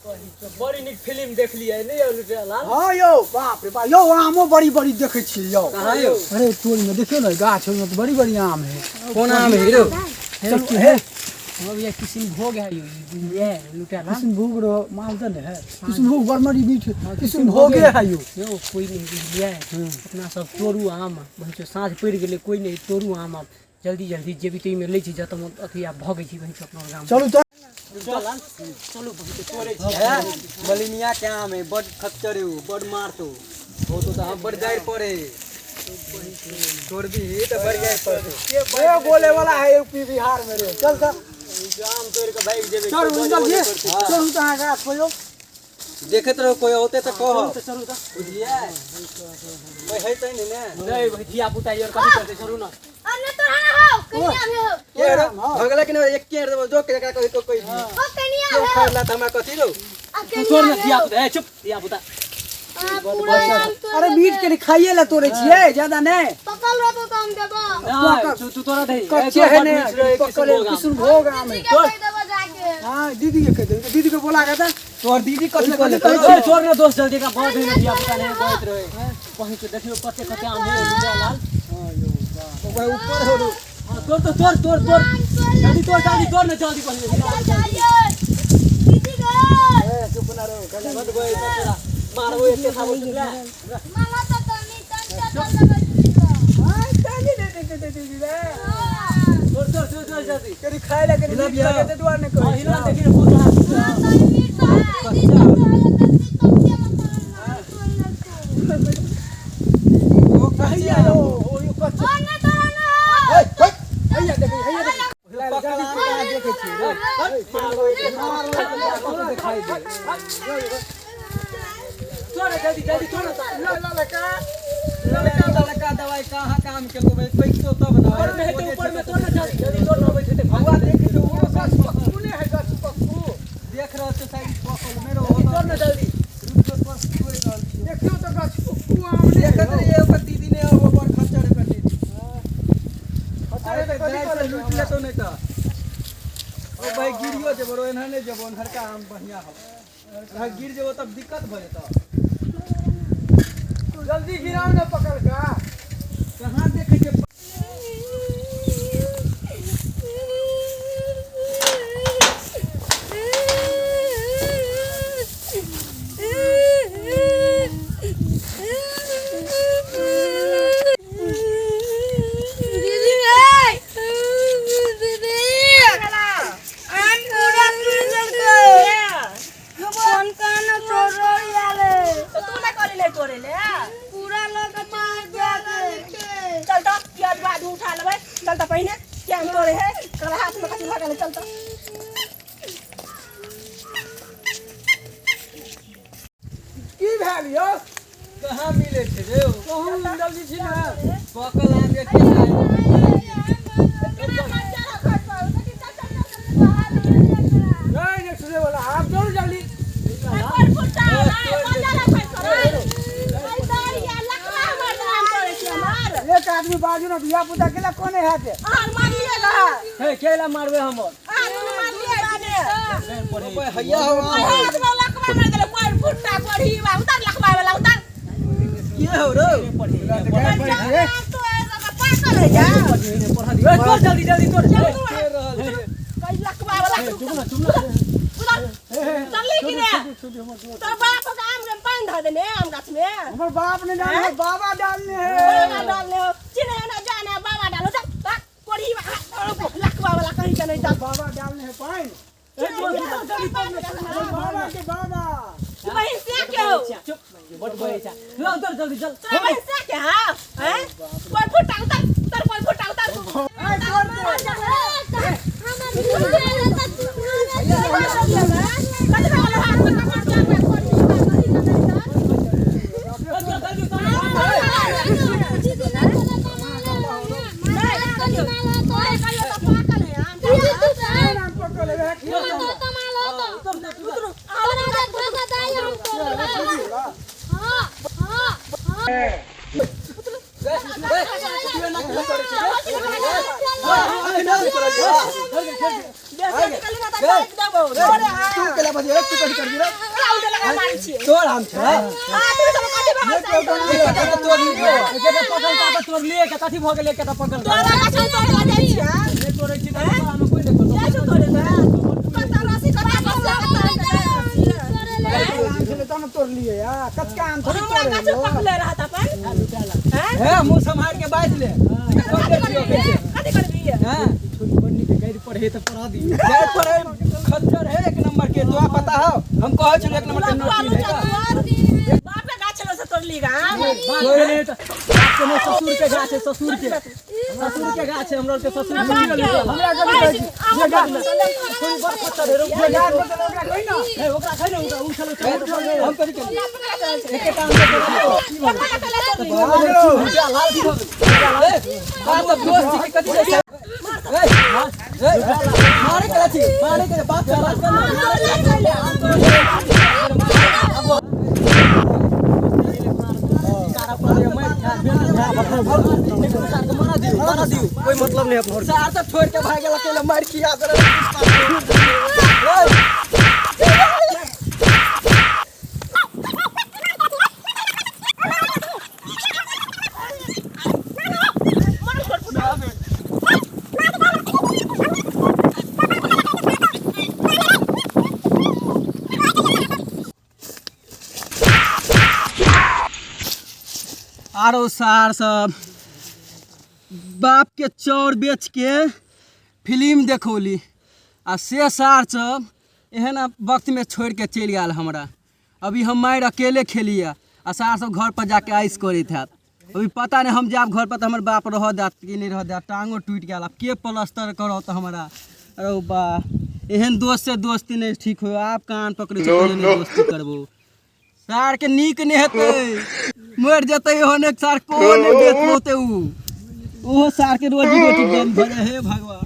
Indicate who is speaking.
Speaker 1: बड़ी निक फिल्म देख लिया नहीं लुटेरा लाल।
Speaker 2: हां यो बाप रे बाप यो आमो बड़ी बड़ी देखे छी यो।
Speaker 1: कहां यो?
Speaker 2: अरे टोल में देखियो ना गाछ में तो बड़ी बड़ी आम है।
Speaker 1: कौन आम है हीरो?
Speaker 2: चल है
Speaker 1: अब ये किशनभोग है ये लुटेरा लाल।
Speaker 2: किशनभोग रो मालदह है। किशनभोग बरमरी मीठ किशनभोग है यो।
Speaker 1: यो कोई नहीं लिया अपना सब तोरू आम वही जो साँझ पड़ गेले कोई नहीं तोरू आम अब जल्दी जल्दी जे भी तई में ले छी जत अथी आ भगे छी वही अपना गांव।
Speaker 2: चलू तो
Speaker 1: चलो बहुत तोरे छी है मलिनिया के आम है बड़ खच्चर है बड़ मारतो हो तो हम बड़ जाय पड़े तोड़ दी तो बड़ जाय पड़े।
Speaker 2: ये बोले वाला है यूपी बिहार में रे। चल चल
Speaker 1: आम तोड़ के भाग जेबे।
Speaker 2: चल जल्दी चल कहां गाछ को यो
Speaker 1: देखत रहो कोई होते तो कहो चलू तो बुझिए कोई है त नहीं भाई धिया पुता यार कथि करते चलू ना।
Speaker 3: अन्य तो हो कन्या भी हो
Speaker 1: के रे भगला के एक के रे जो के कही तो कोई
Speaker 3: ओ कन्या
Speaker 1: क्यों
Speaker 3: हो
Speaker 1: खरला त हमरा कथि रो
Speaker 3: कन्या
Speaker 1: छोड़ ना धिया पुता ए चुप धिया पुता।
Speaker 3: पूरा
Speaker 2: अरे मीट के खाइए ला तोरे छिए ज्यादा नहीं
Speaker 3: पकल रो तो कम देबो
Speaker 1: तू तोरा दे
Speaker 2: कच्चे है ने पकले किशनभोग आम है।
Speaker 3: ठीक है देबो जाके।
Speaker 2: हां दीदी के कह दे दीदी को बोला के तोर दीदी कथि कर ले
Speaker 1: छोड़ ना दोस्त जल्दी का बहुत है धिया पुता ने बहुत रहे कहीं तो देखियो कते कते आम है लुटेरा लाल।
Speaker 2: हां यो वाह
Speaker 1: ओकरा ऊपर हो हां तोड़ जल्दी तोड़ ना जल्दी
Speaker 3: दीदी गो
Speaker 2: ए चुप ना रो कल
Speaker 1: मत गए तेरा मारबो एते खाबो तुला
Speaker 3: मामा तो तनी तन दीदी गो
Speaker 2: हां तनी दे दीदी रे
Speaker 1: तोड़ जल्दी
Speaker 2: करी खाए ला करी मीट लगे ते दुआर ने
Speaker 1: हां
Speaker 2: कोई
Speaker 1: हिला देखिए पूरा
Speaker 3: तनी मीट तो है दीदी कम के मत
Speaker 2: ओ कहिया लो ओ यो कच्चे
Speaker 3: अन्य तो ना
Speaker 2: हैया देखे पकला आम देखे छी रे मारो एते दिखाई दे
Speaker 1: तोड़ जल्दी तोड़
Speaker 2: लड़का दवाई कहां काम के को कोई तो तब ना
Speaker 1: ऊपर में तोड़ ना जल्दी तोड़ ना बैठे
Speaker 2: भगवा देखे तो वो गाछ पक्कू ने है गाछ पक्कू देख रहा तो साइड पकल मेरो
Speaker 1: तोड़ ना जल्दी
Speaker 2: देखियो तो गाछ पक्कू आम ने देखत रे ये ओकर दीदी ने वो पर खच्चर कर दी खच्चर तो कदी कर लूट ले तो नहीं तो ओ भाई गिरियो जे बरो एना ने जबो घर का आम बढ़िया हो अगर गिर जेबो तब दिक्कत भ जेतो जल्दी गिराओ ना पकड़ का कहां देखे जे की भेल यो कहां मिले छे रे कहां जल्दी छी ना पकल आम के नहीं सुने वाला आप दौड़ जल्दी एक आदमी बाजू ना बिया पुता केला कोने हाथे
Speaker 1: हे केला मारबे हमर
Speaker 2: कोई हैया हो
Speaker 1: ये हो रे तोड़ जल्दी तोड़
Speaker 2: हमर बाप ने डाले बाबा डालने है बाबा डालने है पानी बाबा के बाबा
Speaker 1: चुप बट बोले जा लो उतर जल्दी चल
Speaker 2: कर दिया तू कथि कर दिया
Speaker 3: राउंड लगा मारी छी
Speaker 2: तोर हम छ
Speaker 3: हां तू सब कथि भाग
Speaker 2: तोर लिए
Speaker 1: एकेटा पकड़ का तोर लिए के कथि भ गेल एकेटा पकड़ का
Speaker 3: तोरा गाछ तोड़ दे जाइ छी
Speaker 1: ले तोरे छी त हम कोई नहीं
Speaker 3: जा छु तोड़े ना पता राशि कथा
Speaker 2: आम से तो हम तोड़ लिए यार कच्चा आम थोड़ी
Speaker 3: हमरा गाछ
Speaker 2: तोड़े
Speaker 3: पकले रहत अपन हैं
Speaker 1: है मुंह संभाल के बाज ले
Speaker 3: कथि करबी
Speaker 1: हां छोरी पन्नी के गैर पढ़े त पढ़ा दी गैर पढ़े खच्चर है एक नंबर के तो पता हो हम कहै छ एक नंबर के नोट है
Speaker 3: बाप के गाछ लो से तोड़ ली गा
Speaker 1: कोई नहीं त अपने ससुर के गाछ है ससुर के गाछ है हमरा के ससुर हमरा के ये गाछ थोड़ी बात खच्चर है ये गाछ में ओकरा कोई ना ए ओकरा खाइ ना ओकरा उ चलो हम कथि कर एके टाइम दोस्त के कथि से मारे के बात कोई मतलब नहीं अपना सार सब छोड़ के भाग गेल अकेले मार किया आरो सार सब बाप के चौर बेच के फिल्म देखौली आ से सार सब एहन वक्त में छोड़ के चल गया हमरा अभी हम मार अकेले खेलिए आ सार सब घर पर जाके आइस करत हैत अभी पता नहीं हम जाब घर पर तो हमर बाप रह देत कि नहीं रह देत टांगो टूट गया अब के प्लास्टर करत हमरा अरे बा एहन दोस्त से दोस्ती नहीं ठीक हो आप कान पकड़े दोस्ती करबो सार के नीक नहीं हेतै मर जतै होने सार को नहीं बेच होते उ ओहो सार के रोजी रोटी बंद भ जाए हे भगवान।